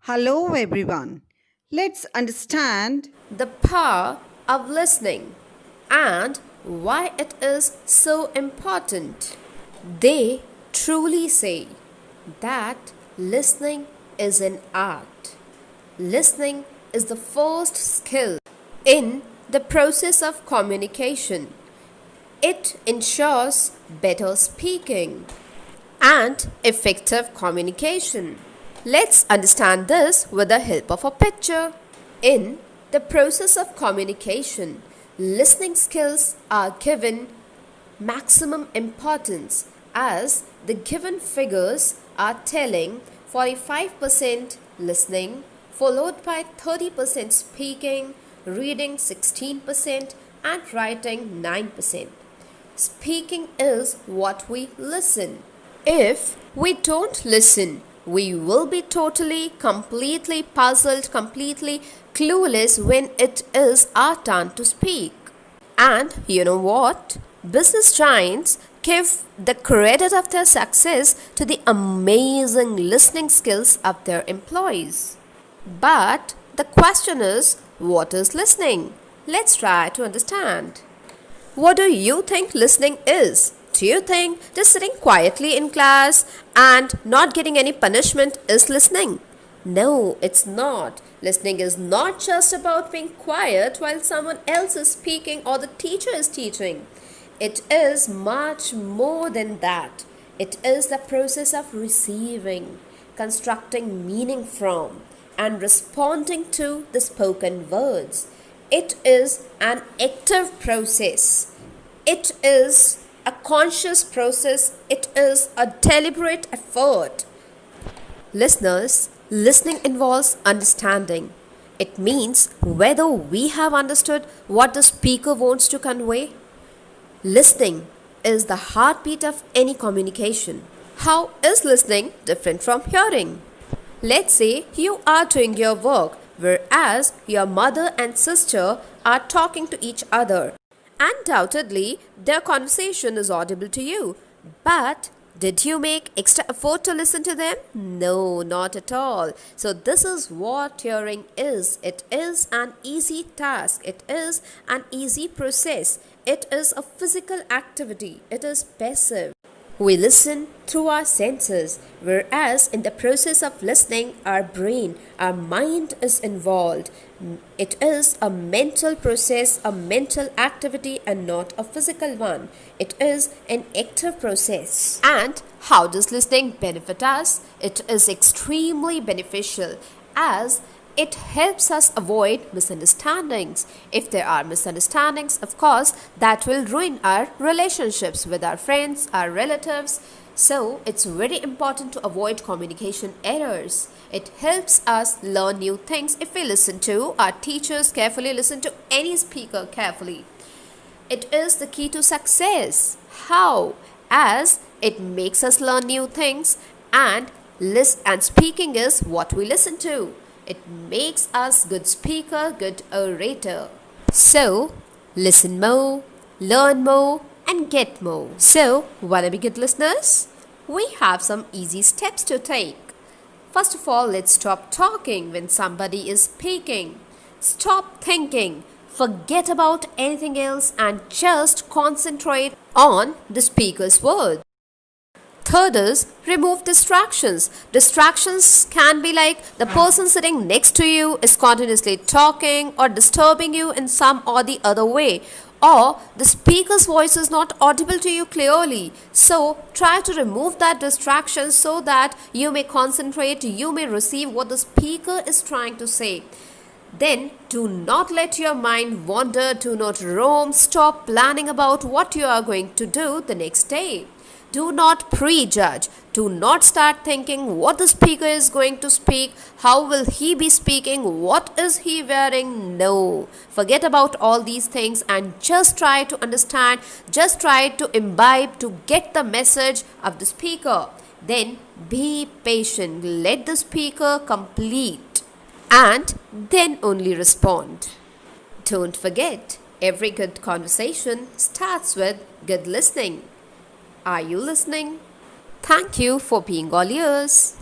Hello, everyone. Let's understand. The power of listening and why it is so important. They truly say that listening is an art. Listening is the first skill in the process of communication. It ensures better speaking and effective communication. Let's understand this with the help of a picture. In the process of communication, listening skills are given maximum importance as the given figures are telling 45% listening, followed by 30% speaking, reading 16%, and writing 9%. Speaking is what we listen. If we don't listen, we will be totally, completely puzzled, completely clueless when it is our turn to speak. And you know what? Business giants give the credit of their success to the amazing listening skills of their employees. But the question is, what is listening? Let's try to understand. What do you think listening is? Do you think just sitting quietly in class and not getting any punishment is listening? No, it's not. Listening is not just about being quiet while someone else is speaking or the teacher is teaching. It is much more than that. It is the process of receiving, constructing meaning from, and responding to the spoken words. It is an active process. It is a conscious process. It is a deliberate effort. Listeners, listening involves understanding. It means whether we have understood what the speaker wants to convey. Listening is the heartbeat of any communication. How is listening different from hearing? Let's say you are doing your work, whereas your mother and sister are talking to each other. Undoubtedly, their conversation is audible to you. But did you make extra effort to listen to them? No, not at all. So, this is what hearing is. It is an easy task, it is an easy process, it is a physical activity, it is passive. We listen through our senses, whereas in the process of listening, our brain, our mind is involved. It is a mental process, a mental activity, and not a physical one. It is an active process. And how does listening benefit us? It is extremely beneficial as it helps us avoid misunderstandings. If there are misunderstandings, of course, that will ruin our relationships with our friends, our relatives. So, it's very important to avoid communication errors. It helps us learn new things if we listen to our teachers carefully, listen to any speaker carefully. It is the key to success. How? As it makes us learn new things and speaking is what we listen to. It makes us good speaker, good orator. So, listen more, learn more, and get more. So, wanna be good listeners? We have some easy steps to take. First of all, let's stop talking when somebody is speaking. Stop thinking. Forget about anything else and just concentrate on the speaker's words. Third is remove distractions. Distractions can be like the person sitting next to you is continuously talking or disturbing you in some or the other way, or the speaker's voice is not audible to you clearly. So try to remove that distraction so that you may concentrate, you may receive what the speaker is trying to say. Then do not let your mind wander, do not roam, stop planning about what you are going to do the next day. Do not prejudge. Do not start thinking what the speaker is going to speak, how will he be speaking, what is he wearing. No. Forget about all these things and just try to understand, just try to imbibe, to get the message of the speaker. Then be patient. Let the speaker complete and then only respond. Don't forget, every good conversation starts with good listening. Are you listening? Thank you for being all ears.